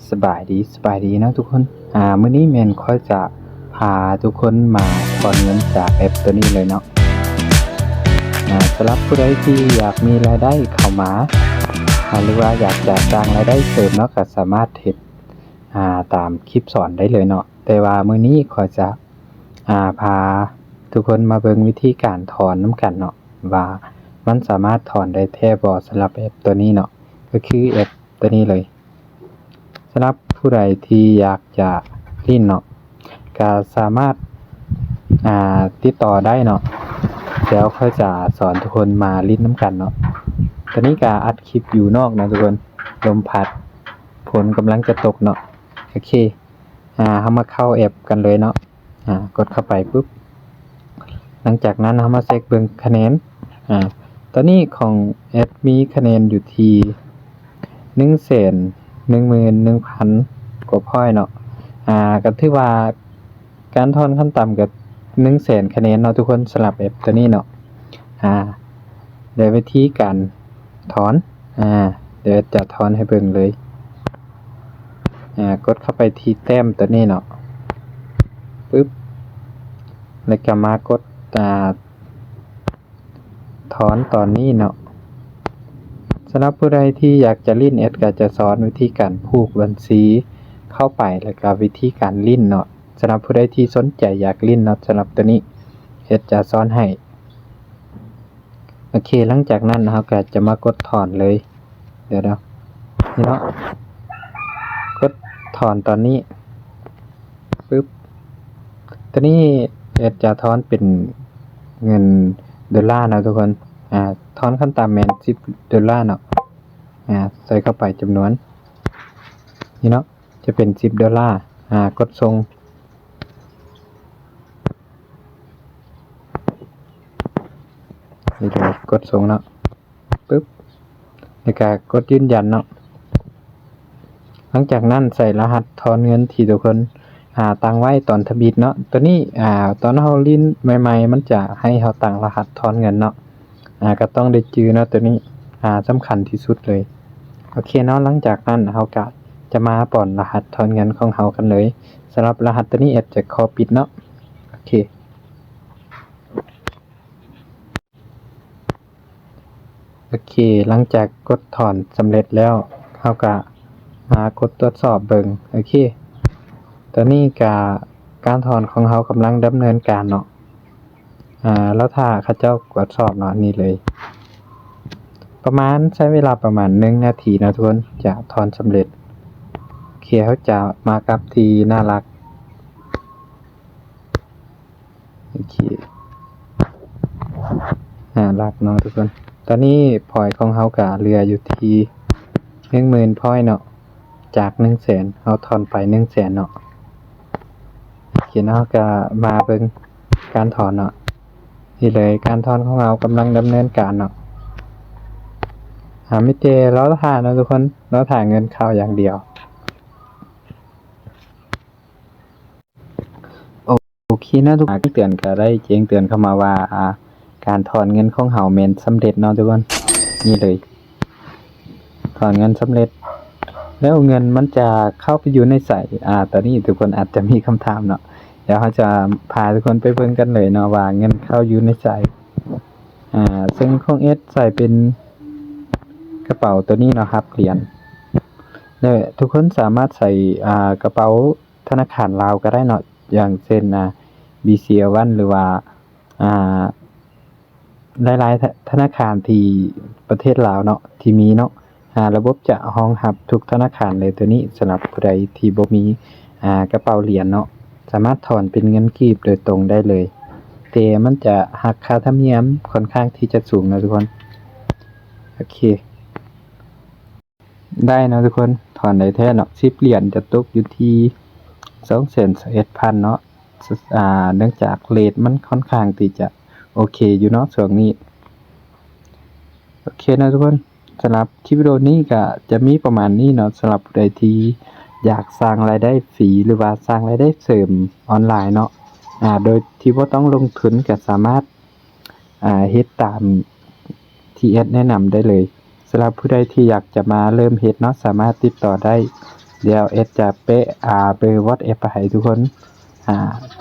สบายดีนะทุกคนมื้อนี้แม่นค่อยจะพาทุกคนมาถอนเงินจากแอปตัวนี้เลยเนาะสำหรับผู้ใดที่อยากมีรายได้เข้ามาหรือว่าอยากจะสร้างรายได้เสริมเนาะก็สามารถเฮ็ดตามคลิปสอนได้เลยเนาะแต่ว่ามื้อนี้ข้อยจะพาทุกคนมาเบิ่งวิธีการถอนนำกันเนาะว่ามันสามารถถอนได้แท้บ่สำหรับแอปตัวนี้เนาะก็คือแอปตัวนี้เลยสำหรับผู้ใดที่อยากจะลิ้นเนาะก็สามารถติดต่อได้เนาะเดี๋ยวค่อยจะสอนทุกคนมาลิ้นนำกันเนาะตอนนี้ก็อัดคลิปอยู่นอกนะทุกคนลมพัดฝนกำลังจะตกเนาะโอเคเฮามาเข้าแอปกันเลยเนาะกดเข้าไปปุ๊บหลังจากนั้นเฮามาเช็คเบิ่งคะแนนตอนนี้ของแอปมีคะแนนอยู่ที่ 111,000 กว่าพอยต์เนาะก็ถือว่าการถอนขั้นต่ำก็ 100,000 คะแนนเนาะทุกคนสำหรับแอปตัวนี้เนาะเดี๋ยววิธีการถอนเดี๋ยวจะถอนให้เบิ่งเลยกดเข้าไปที่แต้มตัวนี้เนาะปึ๊บแล้วก็มากดถอนตอนนี้เนาะสำหรับผู้ใดที่อยากจะลิ้นแอดก็จะสอนวิธีการผูกบัญชีเข้าไปแล้วก็วิธีการลิ้นเนาะสำหรับผู้ใดที่สนใจอยากลิ้นเนาะสำหรับตัวนี้แอดจะสอนให้โอเคหลังจากนั้นเราก็จะมากดถอนเลยเดี๋ยวนี่เนาะกดถอนตอนนี้ปึ๊บตัวนี้แอดจะถอนเป็นเงินดอลลาร์นะทุกคนถอนขั้นต่ำแม่น$10เนาะใส่เข้าไปจำนวนนี่เนาะจะเป็น$10กดส่งนี่เลยกดส่งเนาะปึ๊บแล้วก็กดยืนยันเนาะหลังจากนั้นใส่รหัสถอนเงินที่ทุกคนตั้งไว้ตอนทะบิดเนาะตัวนี้ตอนเฮาลิ้นใหม่ๆมันจะให้เฮาตั้งรหัสถอนเงินเนาะก็ต้องได้จื้อเนาะตัวนี้สำคัญที่สุดเลยโอเคเนาะหลังจากนั้นเฮาก็จะมาป้อนรหัสถอนเงินของเฮากันเลยสำหรับรหัสตัวนี้แอดจะขอปิดเนาะโอเคหลังจากกดถอนสำเร็จแล้วเฮาก็มากดตรวจสอบเบิ่งโอเคตอนนี้ก็การถอนของเฮากำลังดำเนินการเนาะแล้วถ้าเขาเจ้ากดสอบเนาะนี่เลยประมาณใช้เวลาประมาณ1นาทีนะทุกคนจะถอนสำเร็จโอเคเขาจะมากับที่น่ารักโอเคน่ารักเนาะทุกคนตอนนี้พอยต์ของเฮาก็เหลืออยู่ที่ 10,000 พอยต์เนาะจาก 100,000 เฮาถอนไป 100,000 เนาะโอเคเนาะก็มาเบิ่งการถอนเนาะนี่เลยการถอนของเรากำลังดำเนินการเนาะไม่เจรอท่านะทุกคนรอท่าเงินเข้าอย่างเดียวโอเคนะทุกคนเตือนก็ได้แจ้งเตือนเข้ามาว่าการถอนเงินของเฮาแม่นสำเร็จเนาะทุกคนนี่เลยถอนเงินสำเร็จแล้วเงินมันจะเข้าไปอยู่ในไสตอนนี้ทุกคนอาจจะมีคำถามเนาะเดี๋ยวเราจะพาทุกคนไปเบิ่งกันเลยเนาะว่าเงินเข้าอยู่ในไสซึ่งของเอสใส่เป็นกระเป๋าตัวนี้เนาะครับเหรียญแล้วทุกคนสามารถใส่กระเป๋าธนาคารลาวก็ได้เนาะอย่างเช่นBCA1 หรือว่าหลายๆธนาคารที่ประเทศลาวเนาะที่มีเนาะระบบจะรองรับทุกธนาคารเลยตัวนี้สำหรับผู้ใดที่บ่มีกระเป๋าเหรียญเนาะสามารถถอนเป็นเงินกีบโดยตรงได้เลยแต่มันจะหักค่าธรรมเนียมค่อนข้างที่จะสูงนะทุกคนโอเคได้นะทุกคนถอนได้แท้เนาะ10เหรียญจะตกอยู่ที่221,000เนาะเนื่องจากเรทมันค่อนข้างที่จะโอเคอยู่เนาะช่วงนี้โอเคนะทุกคนสำหรับคลิปวิดีโอนี้ก็จะมีประมาณนี้เนาะสำหรับผู้ใดที่อยากสร้างรายได้ฟรีหรือว่าสร้างรายได้เสริมออนไลน์เนาะโดยที่บ่ต้องลงทุนก็สามารถเฮ็ดตามที่แอดแนะนำได้เลยสำหรับผู้ใดที่อยากจะมาเริ่มเฮ็ดเนาะสามารถติดต่อได้ เดี๋ยวเอสจะเปะเบอร์ WhatsApp ไปให้ทุกคน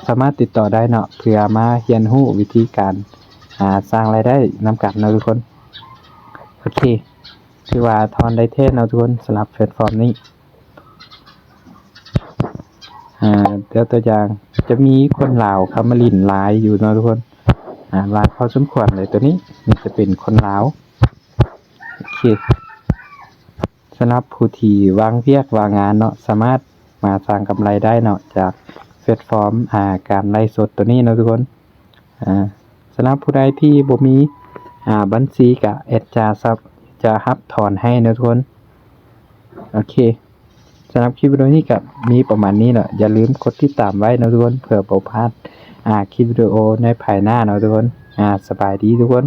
สามารถติดต่อได้เนาะเพื่อมาเรียนรู้วิธีการสร้างรายได้นำกันเนาะทุกคนโอเคคือว่าทอนได้เทศเนาะทุกคนสำหรับแพลตฟอร์มนี้เดี๋ยวตัวอย่างจะมีคนลาวเข้ามาลินหลายอยู่เนาะทุกคนหลายพอสมควรเลยตัวนี้มันจะเป็นคนลาวโอเคสำหรับผู้ที่วางเวียกวางงานเนาะสามารถมาสร้างกำไรได้เนาะจากแพลตฟอร์มการไลฟ์สดตัวนี้เนาะทุกคนสำหรับผู้ใดที่บ่มีบัญชีก็แอดจะรับถอนให้เนาะทุกคนโอเคสำหรับคลิปวิดีโอนี้ก็มีประมาณนี้เนาะอย่าลืมกดติดตามไว้นะทุกคนเพื่อบ่พลาดคลิปวิดีโอในภายหน้าเนาะทุกคนสบายดีทุกคน